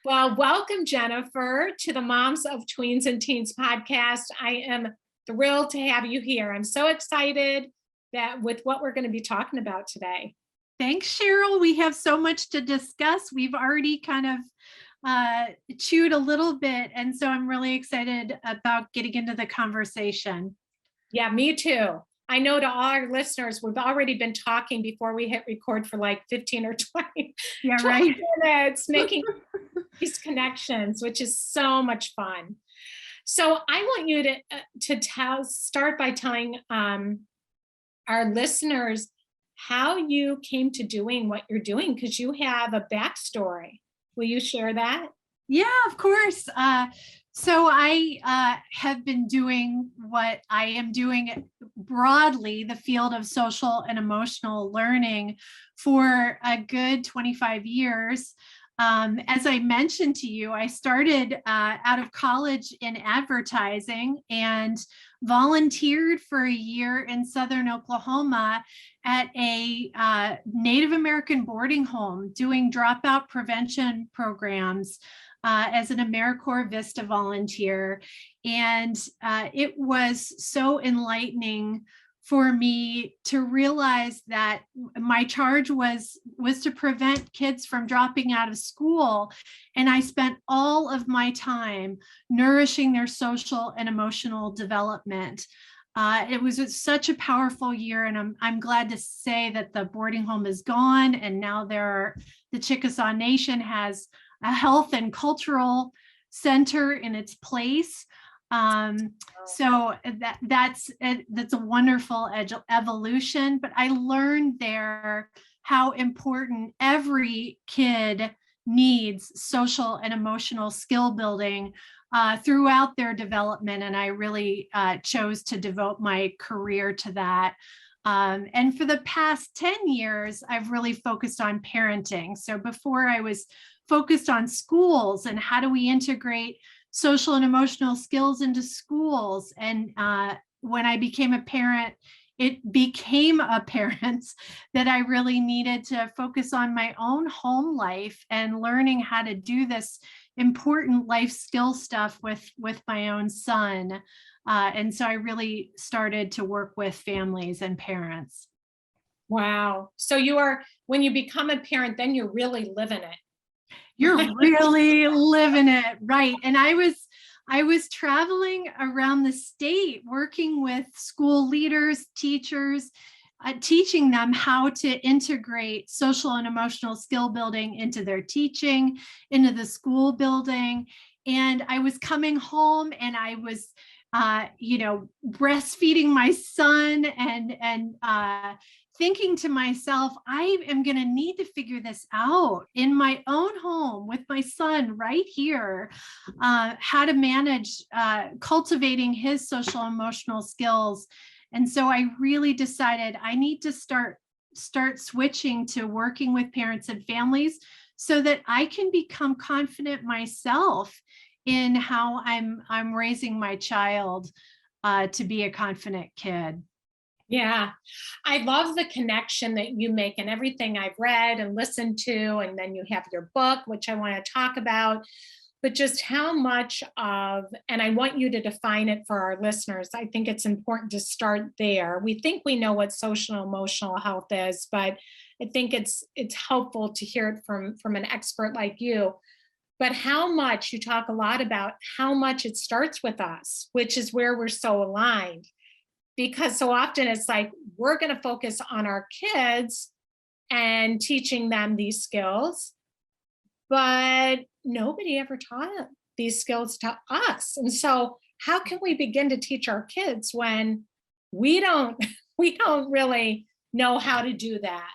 Well, welcome, Jennifer, to the Moms of Tweens and Teens podcast. I am thrilled to have you here. I'm so excited that with what we're going to be talking about today. Thanks, Cheryl. We have so much to discuss. We've already kind of chewed a little bit, and so I'm really excited about getting into the conversation. Yeah, me too. I know to all our listeners, we've already been talking before we hit record for like 15 or 20, Yeah, 20 right. minutes, making these connections, which is so much fun. So I want you to start by telling our listeners how you came to doing what you're doing, because you have a backstory. Will you share that? Yeah, of course. So I have been doing what I am doing broadly, the field of social and emotional learning, for a good 25 years. As I mentioned to you, I started out of college in advertising and volunteered for a year in Southern Oklahoma at a Native American boarding home doing dropout prevention programs as an AmeriCorps Vista volunteer. And it was so enlightening for me to realize that my charge was to prevent kids from dropping out of school. And I spent all of my time nourishing their social and emotional development. It was such a powerful year, and I'm glad to say that the boarding home is gone, and now the Chickasaw Nation has a health and cultural center in its place. So that's a wonderful evolution. But I learned there how important every kid needs social and emotional skill building throughout their development, and I really chose to devote my career to that. And for the past 10 years, I've really focused on parenting. So before, I was focused on schools and how do we integrate social and emotional skills into schools. And when I became a parent, it became apparent that I really needed to focus on my own home life and learning how to do this important life skill stuff with my own son. And so I really started to work with families and parents. Wow. So when you become a parent, then you're really living it. You're really living it, right? And I was traveling around the state working with school leaders, teachers, teaching them how to integrate social and emotional skill building into their teaching, into the school building. And I was coming home and I was breastfeeding my son and thinking to myself, I am going to need to figure this out in my own home with my son right here, how to manage cultivating his social emotional skills. And so I really decided I need to start switching to working with parents and families so that I can become confident myself in how I'm raising my child to be a confident kid. Yeah, I love the connection that you make and everything I've read and listened to, and then you have your book, which I want to talk about, but just how much of, and I want you to define it for our listeners. I think it's important to start there. We think we know what social and emotional health is, but I think it's helpful to hear it from an expert like you. But how much, you talk a lot about how much it starts with us, which is where we're so aligned. Because so often it's like, we're going to focus on our kids and teaching them these skills, but nobody ever taught these skills to us. And so how can we begin to teach our kids when we don't really know how to do that?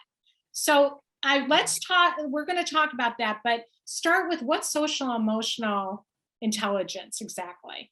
So we're going to talk about that, but start with what's social emotional intelligence exactly.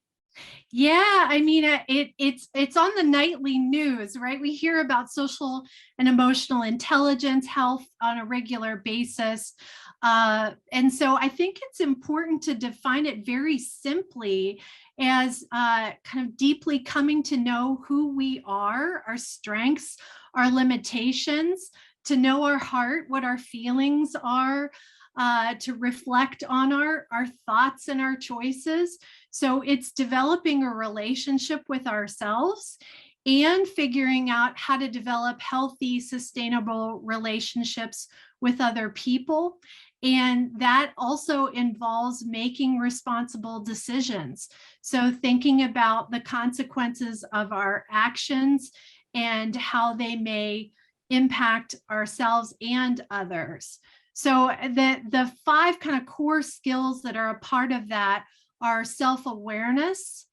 Yeah, I mean, it's on the nightly news, right? We hear about social and emotional intelligence, health on a regular basis. And so I think it's important to define it very simply as kind of deeply coming to know who we are, our strengths, our limitations, to know our heart, what our feelings are, to reflect on our thoughts and our choices. So it's developing a relationship with ourselves and figuring out how to develop healthy, sustainable relationships with other people. And that also involves making responsible decisions. So thinking about the consequences of our actions and how they may impact ourselves and others. So the 5 kind of core skills that are a part of that are self-awareness,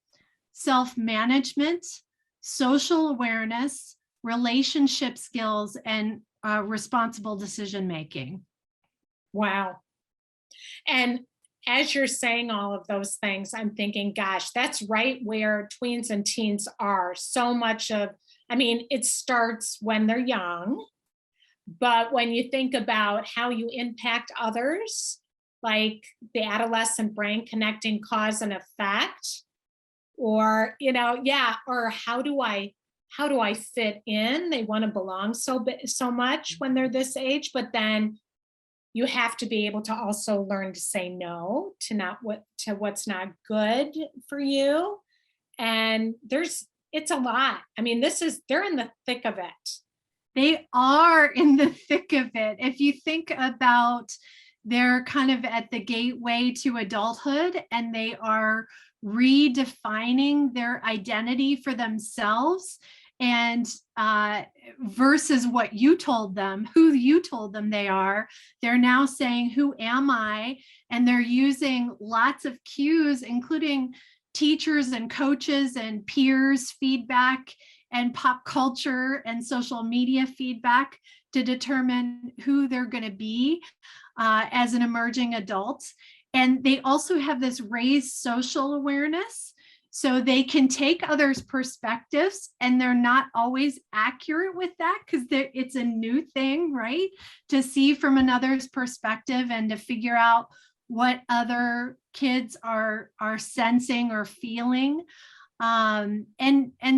self-management, social awareness, relationship skills, and responsible decision-making. Wow. And as you're saying all of those things, I'm thinking, gosh, that's right where tweens and teens are. So much of, I mean, it starts when they're young, but when you think about how you impact others, like the adolescent brain connecting cause and effect, or, yeah, or how do I fit in? They want to belong so much when they're this age, but then you have to be able to also learn to say no to what's not good for you. And it's a lot. I mean, they're in the thick of it. They are in the thick of it. If you think about, they're kind of at the gateway to adulthood, and they are redefining their identity for themselves, and versus what you told them, who you told them they are, they're now saying, who am I? And they're using lots of cues, including teachers and coaches and peers feedback and pop culture and social media feedback to determine who they're going to be as an emerging adult. And they also have this raised social awareness. So they can take others' perspectives, and they're not always accurate with that because it's a new thing, right? To see from another's perspective and to figure out what other kids are sensing or feeling. And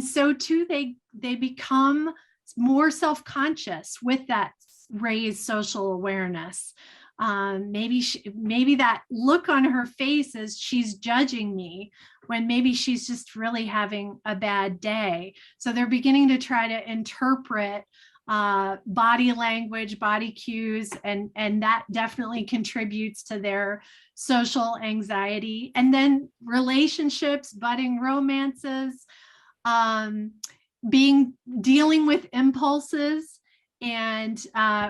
so too, they become more self-conscious with that raised social awareness. Maybe that look on her face is she's judging me, when maybe she's just really having a bad day. So they're beginning to try to interpret body language, body cues, and that definitely contributes to their social anxiety. And then relationships, budding romances, dealing with impulses. And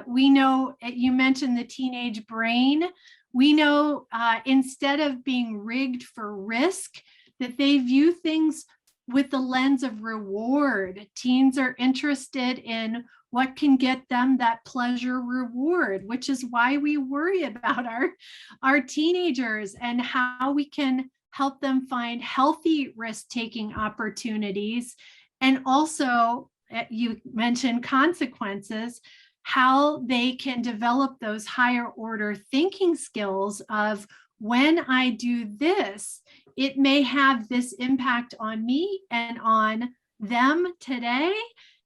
we know, you mentioned the teenage brain. We know instead of being rigged for risk, that they view things with the lens of reward. Teens are interested in what can get them that pleasure reward, which is why we worry about our teenagers and how we can help them find healthy risk-taking opportunities. And also, you mentioned consequences, how they can develop those higher order thinking skills of, when I do this, it may have this impact on me and on them today.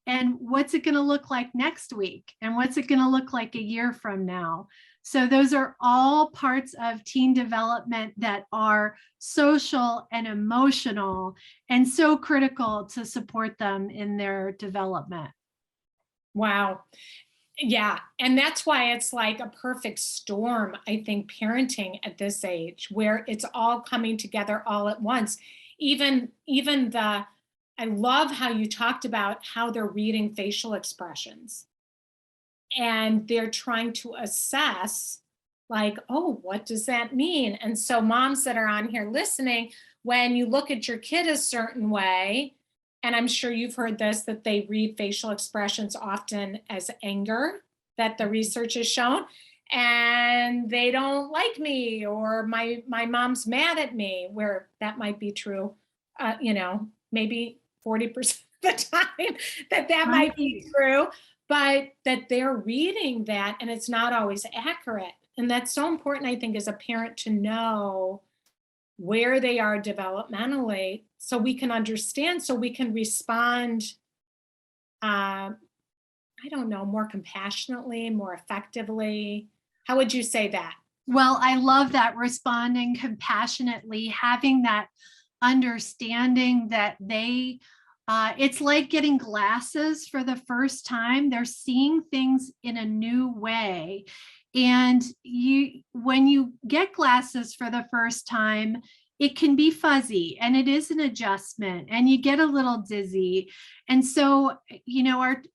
And what's it going to look like next week? And what's it going to look like a year from now? So those are all parts of teen development that are social and emotional, and so critical to support them in their development. Wow. Yeah. And that's why it's like a perfect storm, I think, parenting at this age, where it's all coming together all at once. I love how you talked about how they're reading facial expressions, and they're trying to assess, like, oh, what does that mean? And so moms that are on here listening, when you look at your kid a certain way, and I'm sure you've heard this, that they read facial expressions often as anger, that the research has shown, and they don't like me, or my mom's mad at me, where that might be true, maybe 40% of the time that might be true, but that they're reading that and it's not always accurate. And that's so important, I think, as a parent, to know where they are developmentally, so we can understand, so we can respond, I don't know, more compassionately, more effectively. How would you say that? Well, I love that, responding compassionately, having that understanding that it's like getting glasses for the first time. They're seeing things in a new way. And when you get glasses for the first time, it can be fuzzy and it is an adjustment and you get a little dizzy. And so,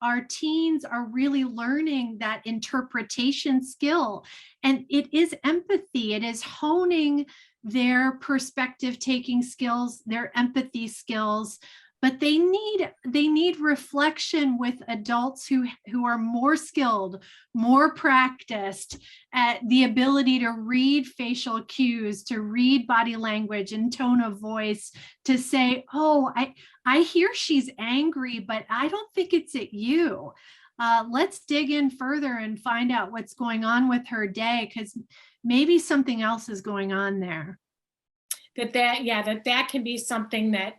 our teens are really learning that interpretation skill. And it is empathy. It is honing their perspective taking skills, their empathy skills, but they need reflection with adults who are more skilled, more practiced at the ability to read facial cues, to read body language and tone of voice, to say, oh, I hear she's angry, but I don't think it's at you. Let's dig in further and find out what's going on with her day, because maybe something else is going on there. That can be something that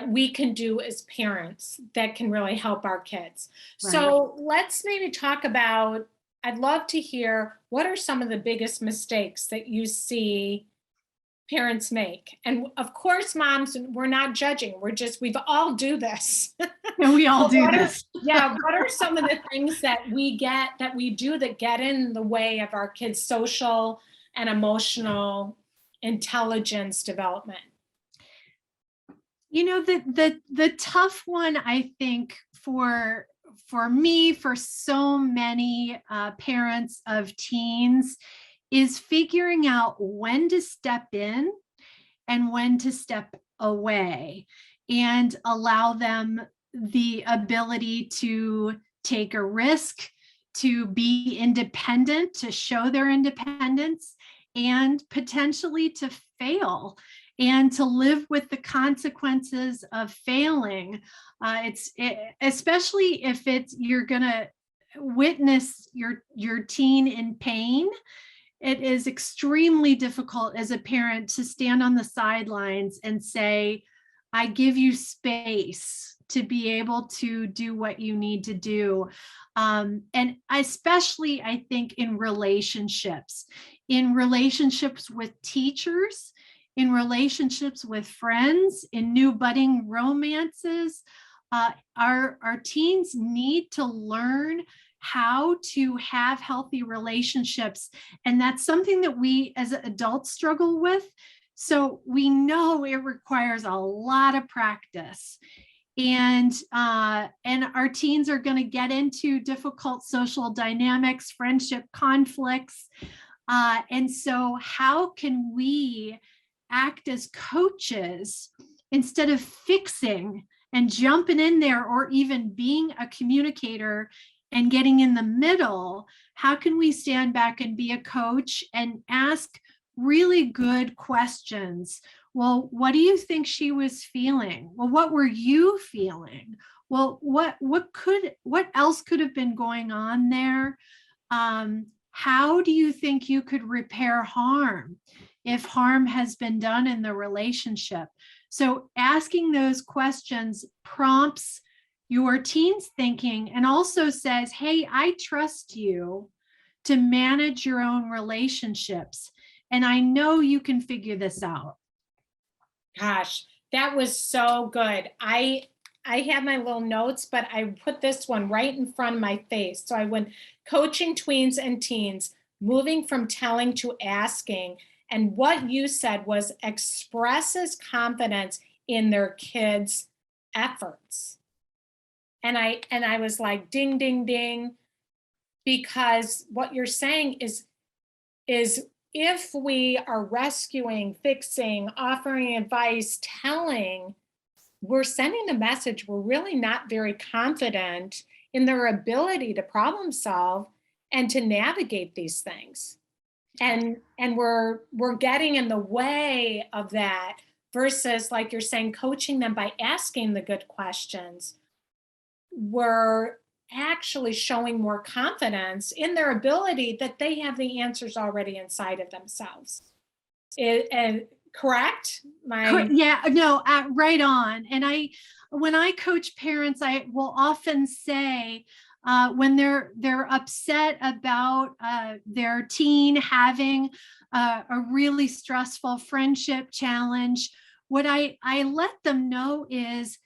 we can do as parents that can really help our kids. Right. So let's maybe talk about, I'd love to hear, what are some of the biggest mistakes that you see parents make? And of course, moms, we're not judging. We all do this. And we all do this. What are some of the things that we do that get in the way of our kids' social and emotional intelligence development? The tough one, I think, for me, for so many parents of teens, is figuring out when to step in and when to step away and allow them the ability to take a risk, to be independent, to show their independence, and potentially to fail and to live with the consequences of failing. Especially if you're gonna witness your teen in pain. It is extremely difficult as a parent to stand on the sidelines and say, I give you space to be able to do what you need to do. And especially, I think, in relationships with teachers, in relationships with friends, in new budding romances. Our teens need to learn how to have healthy relationships. And that's something that we as adults struggle with. So we know it requires a lot of practice. And our teens are going to get into difficult social dynamics, friendship conflicts. And so how can we act as coaches instead of fixing and jumping in there, or even being a communicator and getting in the middle? How can we stand back and be a coach and ask really good questions? Well, what do you think she was feeling? Well, what were you feeling? Well, what else could have been going on there? How do you think you could repair harm if harm has been done in the relationship? So asking those questions prompts your teen's thinking and also says, hey, I trust you to manage your own relationships, and I know you can figure this out. Gosh, that was so good. I have my little notes, but I put this one right in front of my face. So I went coaching tweens and teens, moving from telling to asking. And what you said was expresses confidence in their kids' efforts. And I was like, ding, ding, ding, because what you're saying is if we are rescuing, fixing, offering advice, telling, we're sending the message we're really not very confident in their ability to problem solve and to navigate these things. And we're getting in the way of that, versus, like you're saying, coaching them by asking the good questions. We're actually showing more confidence in their ability that they have the answers already inside of themselves. Correct? Yeah, no, right on. And when I coach parents, I will often say, when they're upset about their teen having a really stressful friendship challenge, what I let them know is,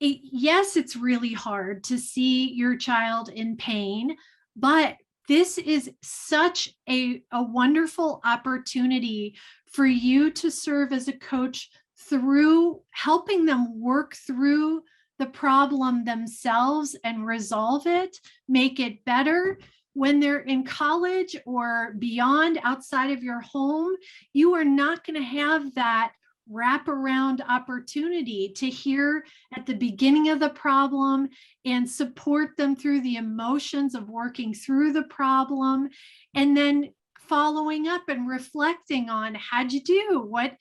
yes, it's really hard to see your child in pain, but this is such a wonderful opportunity for you to serve as a coach through helping them work through the problem themselves and resolve it, make it better. When they're in college or beyond outside of your home, you are not going to have that wraparound opportunity to hear at the beginning of the problem and support them through the emotions of working through the problem, and then following up and reflecting on how'd you do, what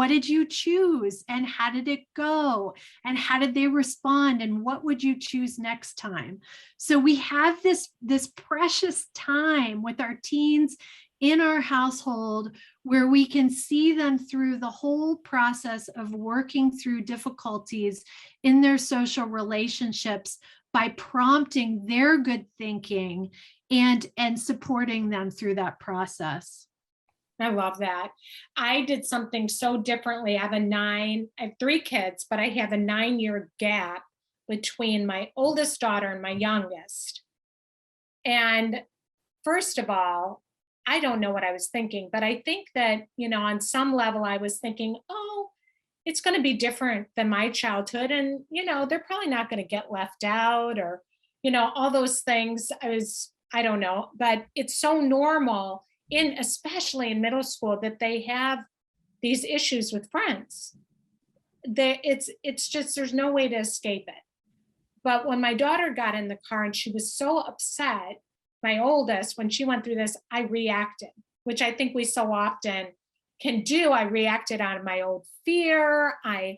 did you choose, and how did it go, and how did they respond, and what would you choose next time. So we have this precious time with our teens in our household where we can see them through the whole process of working through difficulties in their social relationships by prompting their good thinking and supporting them through that process. I love that. I did something so differently. I have 3 kids, but I have a 9-year gap between my oldest daughter and my youngest. And first of all, I don't know what I was thinking, but I think that, on some level I was thinking, oh, it's going to be different than my childhood. And, they're probably not going to get left out, or, all those things. I don't know, but it's so normal especially in middle school, that they have these issues with friends. It's just, there's no way to escape it. But when my daughter got in the car and she was so upset, my oldest, when she went through this, I reacted, which I think we so often can do. I reacted out of my old fear. I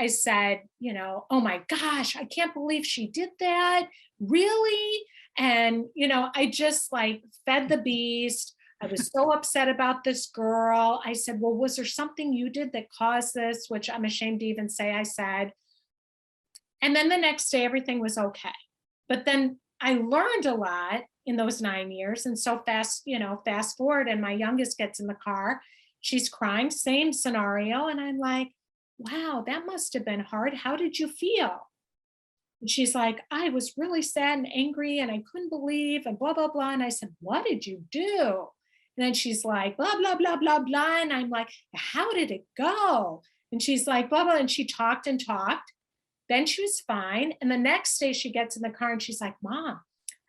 said, oh my gosh, I can't believe she did that. Really? And, I just fed the beast. I was so upset about this girl. I said, well, was there something you did that caused this? Which I'm ashamed to even say I said. And then the next day, everything was okay. But then I learned a lot in those 9 years. And so fast forward, and my youngest gets in the car, she's crying, same scenario. And I'm like, wow, that must have been hard. How did you feel? And she's like, I was really sad and angry and I couldn't believe, and blah, blah, blah. And I said, what did you do? And then she's like, blah, blah, blah, blah, blah. And I'm like, how did it go? And she's like, blah, blah. And she talked and talked. Then she was fine. And the next day she gets in the car and she's like, Mom,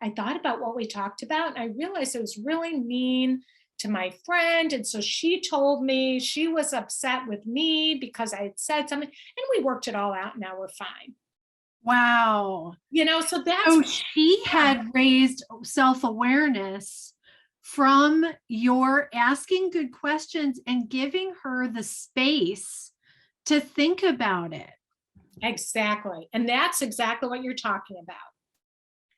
I thought about what we talked about. And I realized it was really mean to my friend. And so she told me she was upset with me because I had said something, and we worked it all out. Now we're fine. Wow. So that's. So she had raised self-awareness from your asking good questions and giving her the space to think about it. Exactly. And that's exactly what you're talking about,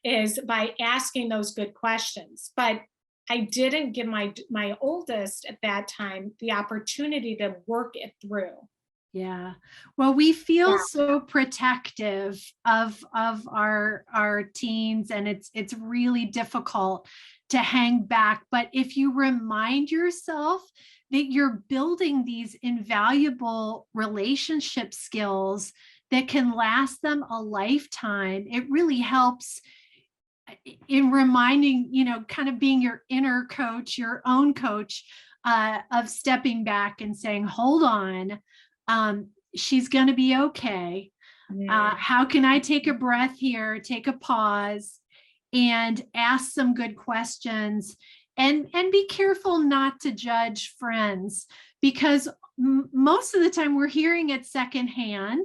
is by asking those good questions. But I didn't give my oldest at that time the opportunity to work it through. Yeah. Well, we feel so protective of our teens, and it's really difficult to hang back. But if you remind yourself that you're building these invaluable relationship skills that can last them a lifetime, it really helps in reminding, kind of being your inner coach, your own coach, of stepping back and saying, hold on, she's going to be okay. How can I take a breath here, take a pause, and ask some good questions, and be careful not to judge friends, because most of the time we're hearing it secondhand.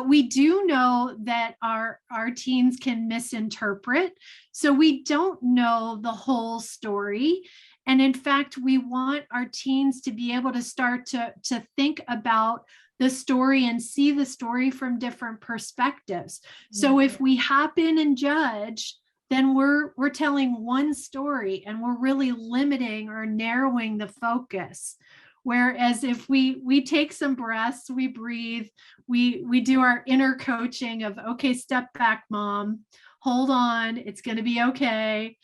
We do know that our teens can misinterpret, so we don't know the whole story. And in fact, we want our teens to be able to start to think about the story and see the story from different perspectives. So if we hop in and judge, then we're telling one story, and we're really limiting or narrowing the focus. Whereas if we take some breaths, we breathe, we do our inner coaching of, okay, step back, Mom, hold on, it's going to be okay.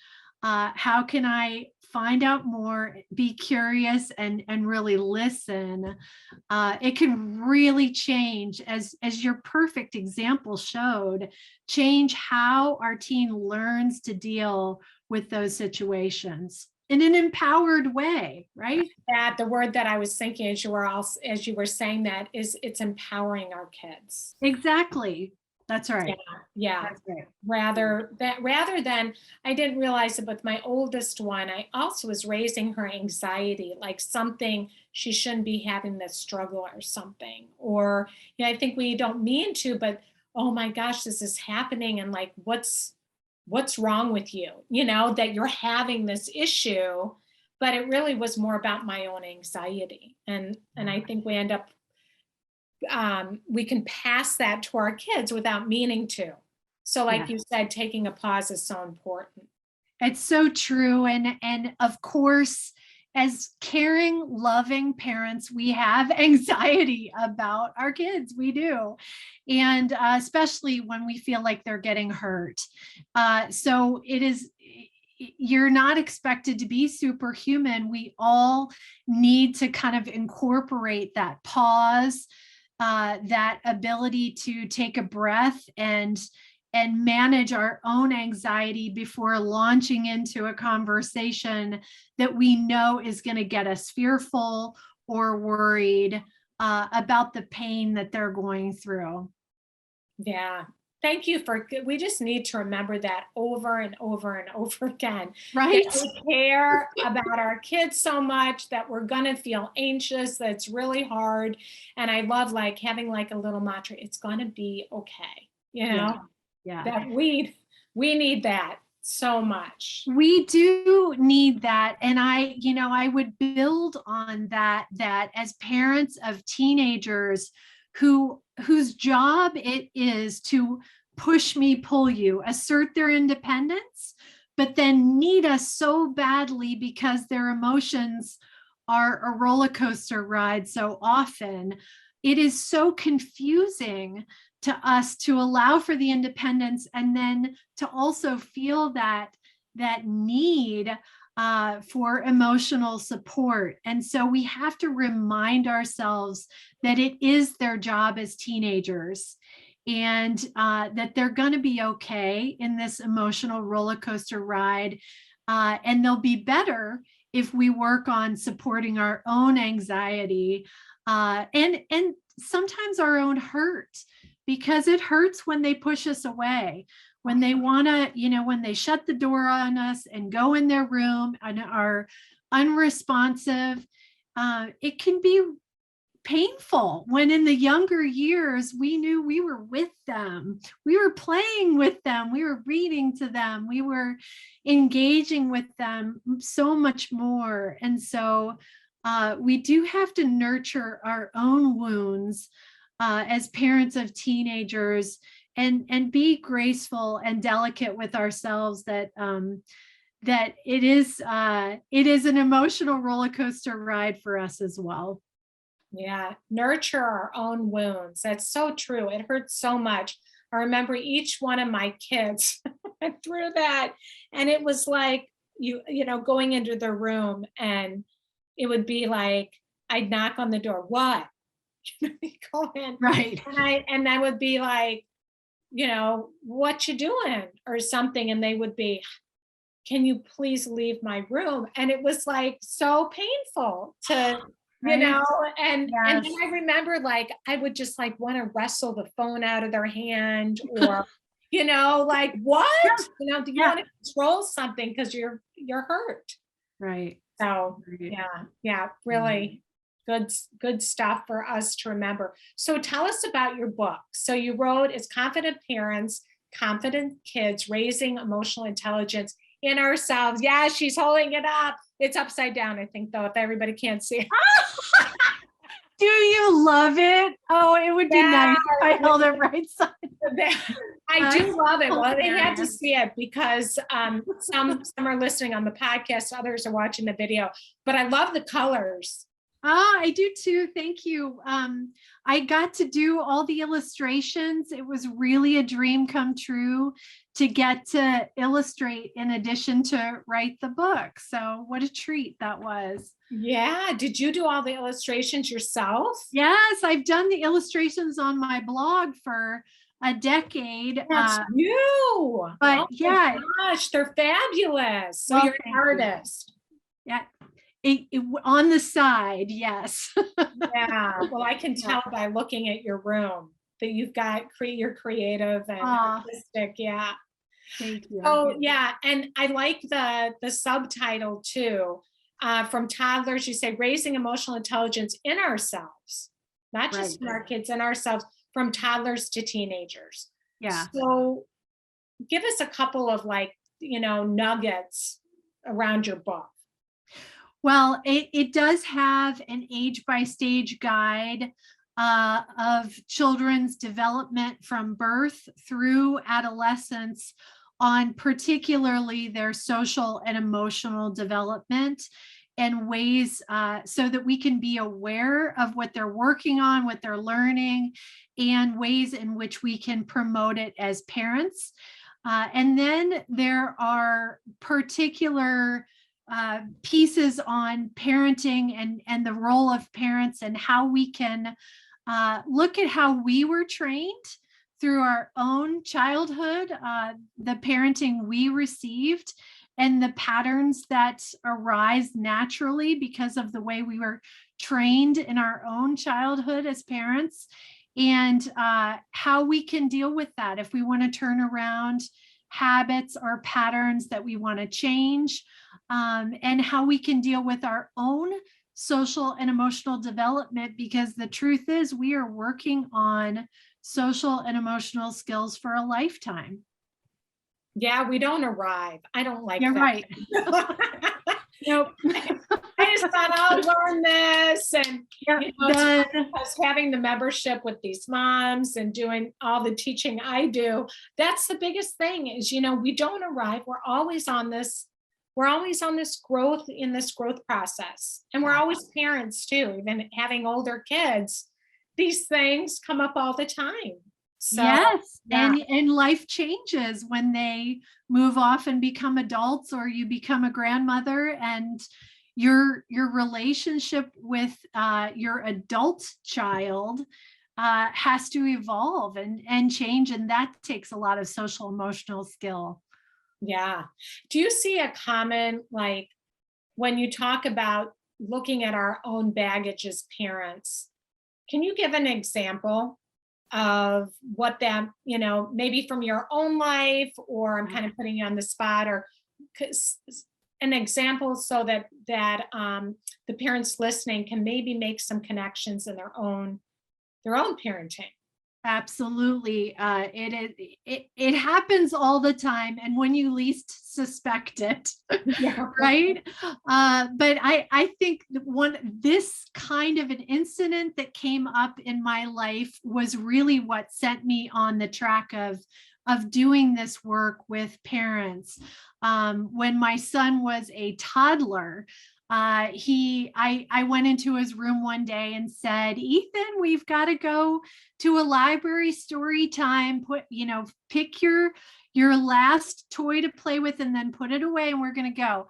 How can I find out more, be curious, and really listen? It can really change, as your perfect example showed, change how our teen learns to deal with those situations in an empowered way, right? That the word that I was thinking as you were saying that is it's empowering our kids. Exactly. That's Yeah, right. yeah. That's right. Rather than, I didn't realize it, but my oldest one, I also was raising her anxiety, like something she shouldn't be having this struggle or something. Or, I think we don't mean to, but oh my gosh, this is happening, and like what's wrong with you? That you're having this issue, but it really was more about my own anxiety. And I think we end up we can pass that to our kids without meaning to. So like Yeah. you said, taking a pause is so important. It's so true. And of course, as caring, loving parents, we have anxiety about our kids. We do. And especially when we feel like they're getting hurt. So you're not expected to be superhuman. We all need to kind of incorporate that pause, that ability to take a breath and manage our own anxiety before launching into a conversation that we know is going to get us fearful or worried about the pain that they're going through. Yeah. Thank you we just need to remember that over and over and over again. Right? That we care about our kids so much that we're going to feel anxious, that it's really hard. And I love like having like a little mantra, it's going to be okay. Yeah. That we need that so much. We do need that. And I would build on that as parents of teenagers whose job it is to push me, pull you, assert their independence, but then need us so badly because their emotions are a roller coaster ride so often. It is so confusing to us to allow for the independence and then to also feel that need for emotional support. And so we have to remind ourselves that it is their job as teenagers, and that they're going to be okay in this emotional roller coaster ride. And they'll be better if we work on supporting our own anxiety and sometimes our own hurt, because it hurts when they push us away, when they want to, when they shut the door on us and go in their room and are unresponsive. It can be painful when in the younger years we knew we were with them, we were playing with them, we were reading to them, we were engaging with them so much more. And so we do have to nurture our own wounds as parents of teenagers, and be graceful and delicate with ourselves, that that it is an emotional roller coaster ride for us as well. Yeah, nurture our own wounds. That's so true. It hurts so much. I remember each one of my kids went through that, and it was like going into their room, and it would be like I'd knock on the door. What? Go in, Right. and I would be like, what you doing or something, and they would be, can you please leave my room? And it was like so painful to Right. and Yes. then I remember like I would just like want to wrestle the phone out of their hand, or like what? Do you want to control something because you're hurt? Right. So Right. yeah, really good stuff for us to remember. So tell us about your book. So you wrote As Confident Parents, Confident Kids, Raising Emotional Intelligence in Ourselves. Yeah, she's holding it up. It's upside down, I think, though, if everybody can't see it. Do you love it? Oh, it would be nice if I held it right side. I do love it. Well, they had to see it because some are listening on the podcast, others are watching the video. But I love the colors. I do too. Thank you. I got to do all the illustrations. It was really a dream come true to get to illustrate in addition to write the book. So what a treat that was. Yeah. Did you do all the illustrations yourself? Yes, I've done the illustrations on my blog for a decade. That's you. But Oh yeah, my gosh, they're fabulous. So well, you're an thank you. artist. Yeah, on the side, yes. Yeah. Well, I can Yeah. tell by looking at your room that you've got you're creative and Ah, artistic. Yeah. thank you. Oh, yeah. And I like the subtitle too. From toddlers, you say raising emotional intelligence in ourselves, not Right. just in our kids, in ourselves, from toddlers to teenagers. Yeah. So give us a couple of nuggets around your book. Well, it does have an age by stage guide of children's development from birth through adolescence on particularly their social and emotional development and ways so that we can be aware of what they're working on, what they're learning, and ways in which we can promote it as parents. And then there are particular pieces on parenting and the role of parents and how we can look at how we were trained through our own childhood, the parenting we received, and the patterns that arise naturally because of the way we were trained in our own childhood as parents, and how we can deal with that if we want to turn around habits or patterns that we want to change, and how we can deal with our own social and emotional development, because the truth is we are working on social and emotional skills for a lifetime. Yeah, we don't arrive. I don't like You're that. right. Nope. I just thought I'll learn this, and Yeah, it's funny because having the membership with these moms and doing all the teaching I do, that's the biggest thing is, we don't arrive. We're always on this growth in this growth process. And we're always parents too, even having older kids. These things come up all the time. So, yes, yeah. and life changes when they move off and become adults, or you become a grandmother, and your relationship with your adult child has to evolve and change, and that takes a lot of social emotional skill. Yeah. Do you see a common, like, when you talk about looking at our own baggage as parents, can you give an example of what that, maybe from your own life, or I'm kind of putting you on the spot, or an example so that the parents listening can maybe make some connections in their own parenting? Absolutely. It happens all the time, and when you least suspect it. Yeah. Right. But I think this kind of an incident that came up in my life was really what set me on the track of doing this work with parents. When my son was a toddler, I went into his room one day and said, "Ethan, we've got to go to a library story time. Pick your last toy to play with and then put it away, and we're going to go."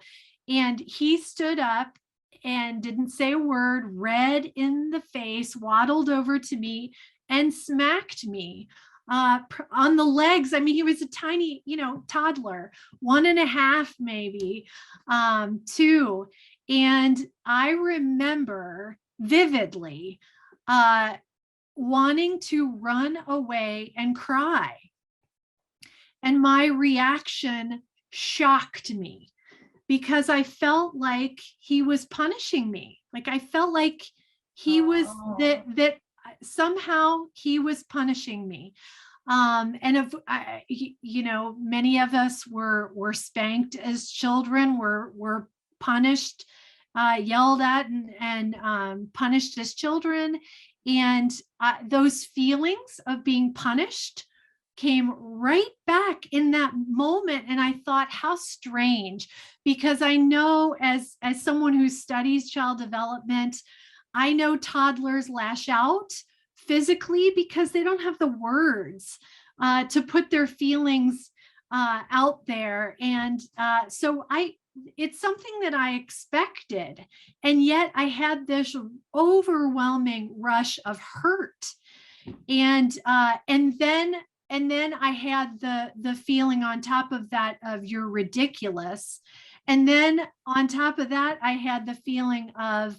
And he stood up and didn't say a word, red in the face, waddled over to me and smacked me on the legs. I mean, he was a tiny, toddler, 1.5, maybe, 2. And I remember vividly wanting to run away and cry. And my reaction shocked me because I felt like he was punishing me. Like I felt like he was that somehow he was punishing me. And many of us were spanked as children, were punished, yelled at, and punished as children. And those feelings of being punished came right back in that moment. And I thought, how strange, because I know as someone who studies child development, I know toddlers lash out physically because they don't have the words to put their feelings out there. And so it's something that I expected. And yet I had this overwhelming rush of hurt. And then I had the feeling on top of that of you're ridiculous. And then on top of that, I had the feeling of,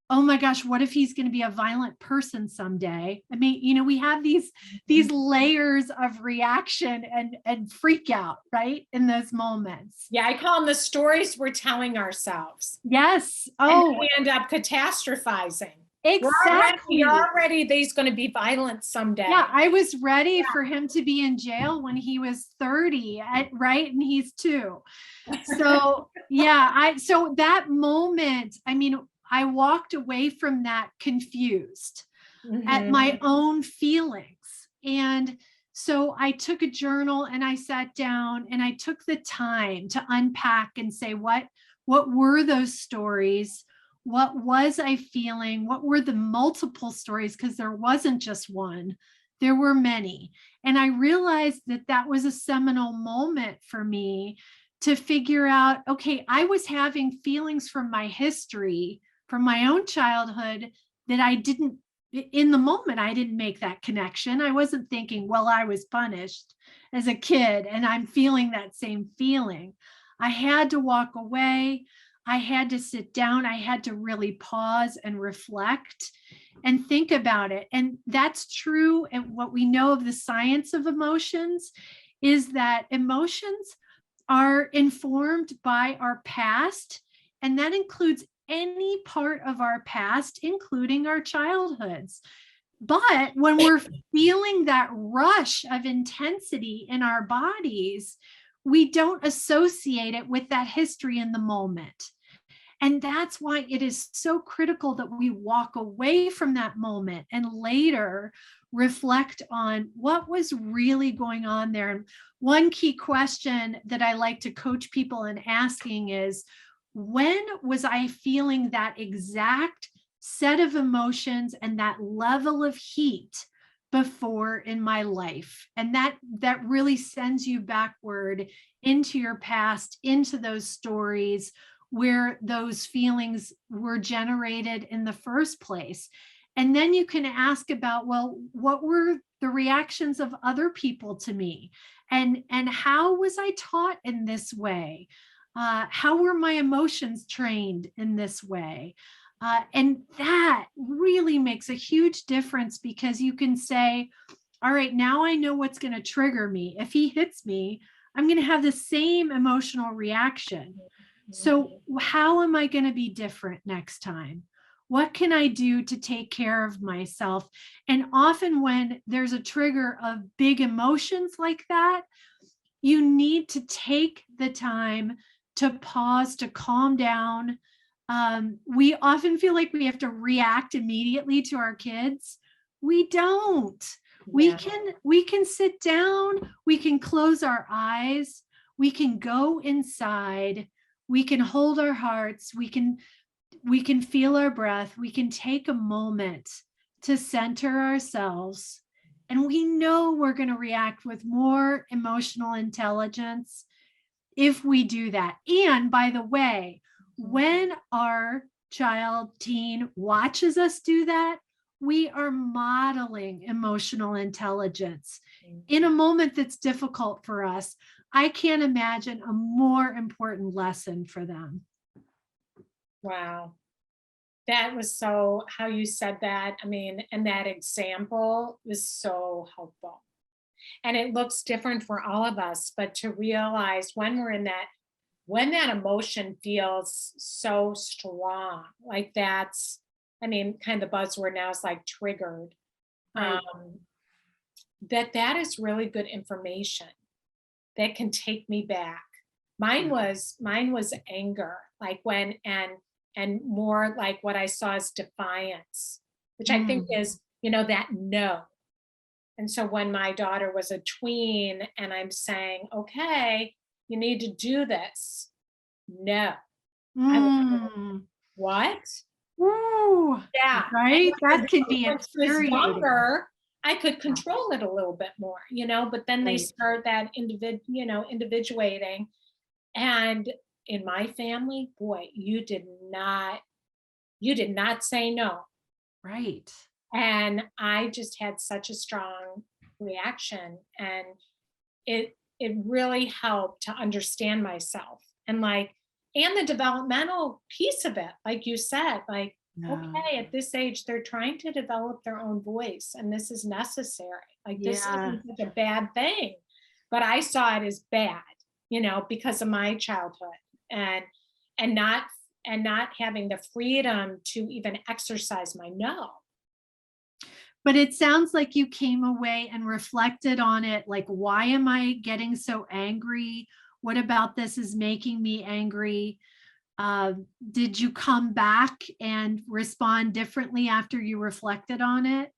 oh my gosh, what if he's going to be a violent person someday? I mean, we have these layers of reaction and freak out, right? In those moments. Yeah, I call them the stories we're telling ourselves. Yes. And Oh, we end up catastrophizing. exactly. We're already he's going to be violent someday. Yeah, I was ready for him to be in jail when he was 30, right? And he's 2. So yeah, so that moment, I mean, I walked away from that confused at my own feelings. And so I took a journal and I sat down and I took the time to unpack and say, what were those stories? What was I feeling? What were the multiple stories? Because there wasn't just one, there were many. And I realized that was a seminal moment for me to figure out, okay, I was having feelings from my history, from my own childhood, that I didn't, in the moment, I didn't make that connection. I wasn't thinking, well, I was punished as a kid and I'm feeling that same feeling. I had to walk away. I had to sit down. I had to really pause and reflect and think about it. And that's true. And what we know of the science of emotions is that emotions are informed by our past, and that includes any part of our past, including our childhoods. But when we're feeling that rush of intensity in our bodies, we don't associate it with that history in the moment. And that's why it is so critical that we walk away from that moment and later reflect on what was really going on there. And one key question that I like to coach people in asking is, when was I feeling that exact set of emotions and that level of heat before in my life? And that really sends you backward into your past, into those stories where those feelings were generated in the first place. And then you can ask about, well, what were the reactions of other people to me? And how was I taught in this way? How were my emotions trained in this way? And that really makes a huge difference, because you can say, all right, now I know what's going to trigger me. If he hits me, I'm going to have the same emotional reaction. So how am I going to be different next time? What can I do to take care of myself? And often when there's a trigger of big emotions like that, you need to take the time to pause, to calm down. We often feel like we have to react immediately to our kids. We don't. Yeah. We can sit down, we can close our eyes, we can go inside, we can hold our hearts, we can feel our breath, we can take a moment to center ourselves. And we know we're going to react with more emotional intelligence if we do that. And by the way, when our child, teen watches us do that, we are modeling emotional intelligence in a moment that's difficult for us. I can't imagine a more important lesson for them. Wow. That was so, how you said that. I mean, and that example was so helpful. And it looks different for all of us, but to realize when we're in that, when that emotion feels so strong, like that's, I mean, kind of the buzzword now is like triggered, Right. that is really good information that can take me back. Mine was anger, like when, and more like what I saw as defiance, which I think is, that no. And so when my daughter was a tween and I'm saying, okay, you need to do this. No. I was like, what? Woo. Yeah. Yeah. Right? That can be When she was infuriating. younger, I could control it a little bit more, but then they Right. start that individuating. And in my family, boy, you did not say no. Right. And I just had such a strong reaction, and it really helped to understand myself, and the developmental piece of it, like you said, like, Yeah. okay, at this age they're trying to develop their own voice, and this is necessary. Like, this Yeah. isn't such a bad thing, but I saw it as bad, because of my childhood, and and not and not having the freedom to even exercise my no. But it sounds like you came away and reflected on it. Like, why am I getting so angry? What about this is making me angry? Did you come back and respond differently after you reflected on it?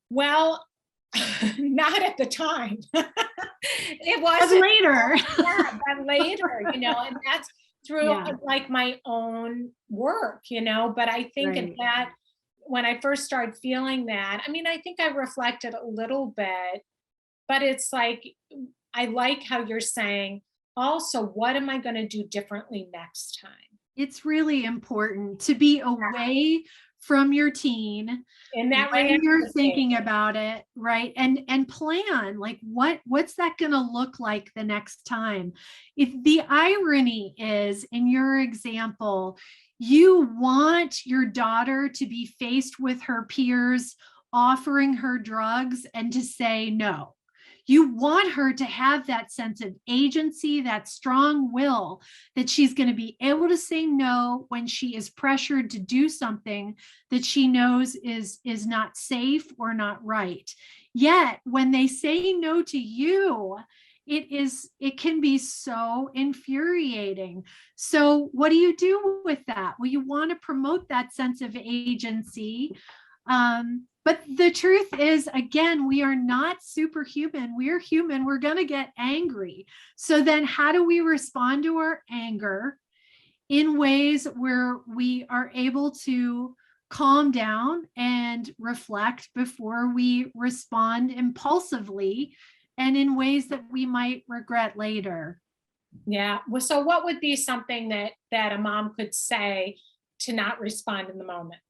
Well, not at the time. It But wasn't. later. Yeah, but later, and that's through Yeah. like my own work, but I think at Right. that when I first started feeling that, I mean, I think I reflected a little bit, but it's like I like how you're saying, also, what am I going to do differently next time? It's really important to be away from your teen In that when you're reaction stage. thinking about it, right? And plan, like, what's that going to look like the next time? If the irony is, in your example, you want your daughter to be faced with her peers offering her drugs and to say no. You want her to have that sense of agency, that strong will, that she's going to be able to say no when she is pressured to do something that she knows is not safe or not right. Yet when they say no to you, it can be so infuriating. So what do you do with that? Well, you want to promote that sense of agency. But the truth is, again, we are not superhuman. We're human. We're going to get angry. So then how do we respond to our anger in ways where we are able to calm down and reflect before we respond impulsively and in ways that we might regret later? Yeah. Well, so what would be something that a mom could say to not respond in the moment?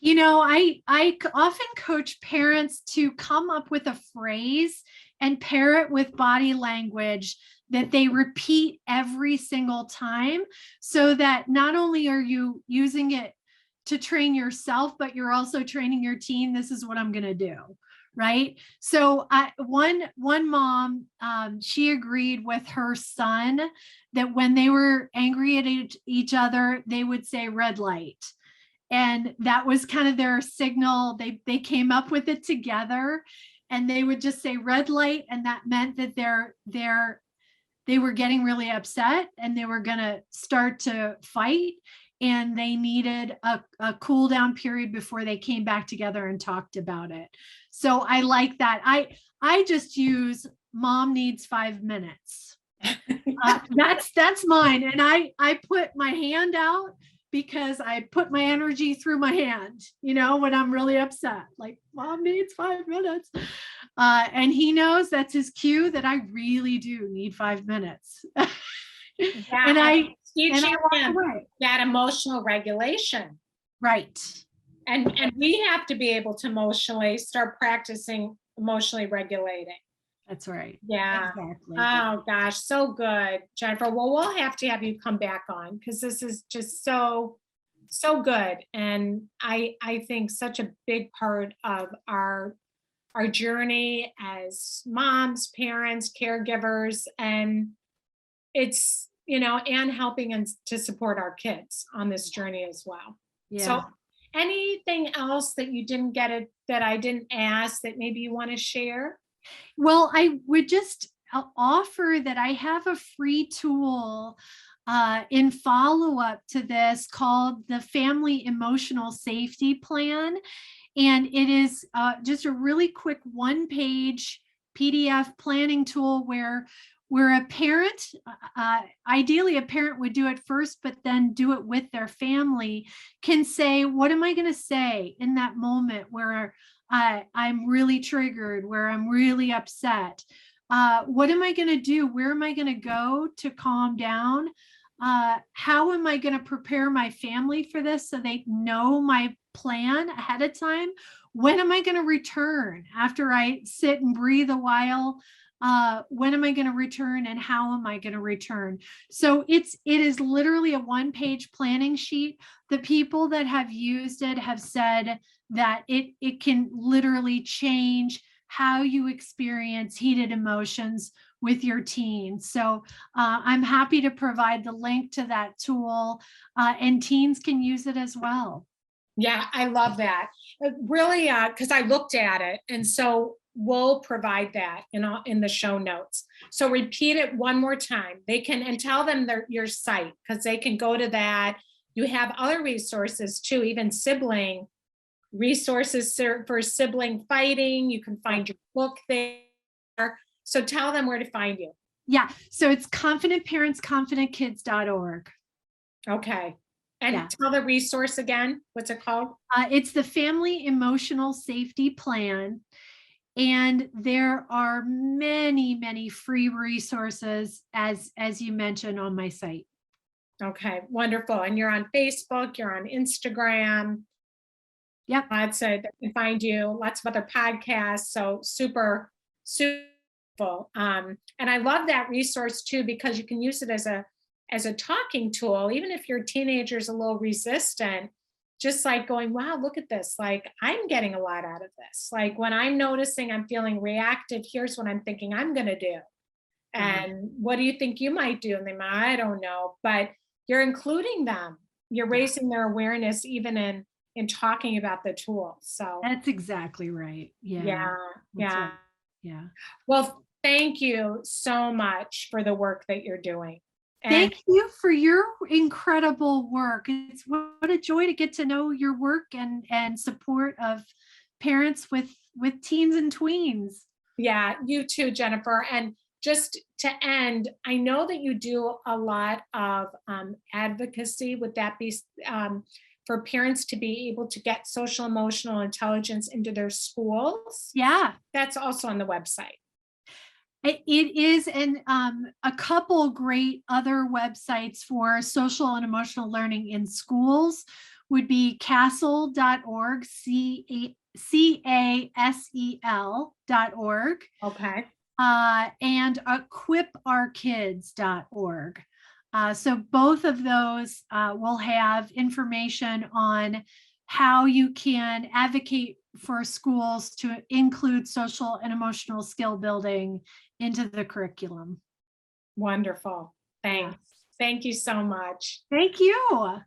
I often coach parents to come up with a phrase and pair it with body language that they repeat every single time, so that not only are you using it to train yourself, but you're also training your teen. This is what I'm going to do. Right. So one mom, she agreed with her son that when they were angry at each other, they would say red light. And that was kind of their signal. They came up with it together, and they would just say red light, and that meant that they were getting really upset and they were going to start to fight, and they needed a cool down period before they came back together and talked about it. So I like that. I just use mom needs 5 minutes. That's mine. And I put my hand out because I put my energy through my hand, when I'm really upset, like mom needs 5 minutes. And he knows that's his cue that I really do need 5 minutes. Yeah, and I teaching walk them away. that emotional regulation. Right. And we have to be able to emotionally start practicing emotionally regulating. That's right. Yeah. Exactly. Oh gosh, so good, Jennifer. Well, we'll have to have you come back on, because this is just so good, and I think such a big part of our journey as moms, parents, caregivers, and it's and helping us to support our kids on this journey as well. So Yeah. anything else that you didn't get it that I didn't ask that maybe you want to share? Well, I would just offer that I have a free tool in follow up to this called the Family Emotional Safety Plan. And it is just a really quick 1-page PDF planning tool where where a parent, ideally a parent would do it first, but then do it with their family, can say, what am I going to say in that moment where I'm really triggered, where I'm really upset? What am I going to do? Where am I going to go to calm down? How am I going to prepare my family for this so they know my plan ahead of time? When am I going to return after I sit and breathe a while? When am I going to return and how am I going to return? So it is literally a one-page planning sheet. The people that have used it have said that it can literally change how you experience heated emotions with your teens. So I'm happy to provide the link to that tool, and teens can use it as well. Yeah, I love that. Really, because I looked at it, and so we'll provide that in the show notes. So repeat it one more time. They can, and tell them your site, because they can go to that. You have other resources too, even sibling resources for sibling fighting. You can find your book there. So tell them where to find you. Yeah, so it's confidentparentsconfidentkids.org. Okay. And Yeah. tell the resource again. What's it called? It's the Family Emotional Safety Plan. And there are many, many free resources, as you mentioned, on my site. Okay, wonderful. And you're on Facebook, you're on Instagram. Yep. Lots of, they can find you, lots of other podcasts. So super, super. And I love that resource too, because you can use it as a talking tool, even if your teenager's a little resistant, just like going, wow, look at this. Like, I'm getting a lot out of this. Like, when I'm noticing I'm feeling reactive, here's what I'm thinking I'm going to do. And what do you think you might do? And they might, I don't know, but you're including them. You're raising their awareness even in talking about the tool. So That's exactly right. Yeah. yeah, yeah. Right. Yeah. Well, thank you so much for the work that you're doing. And thank you for your incredible work. It's what a joy to get to know your work and support of parents with teens and tweens. yeah, you too, Jennifer. And just to end, I know that you do a lot of advocacy. Would that be for parents to be able to get social emotional intelligence into their schools? Yeah. That's also on the website. It is, and a couple great other websites for social and emotional learning in schools would be casel.org, CASEL.org, Okay. and equipourkids.org. So both of those will have information on how you can advocate for schools to include social and emotional skill building into the curriculum. Wonderful. Thanks. Yeah. Thank you so much. Thank you.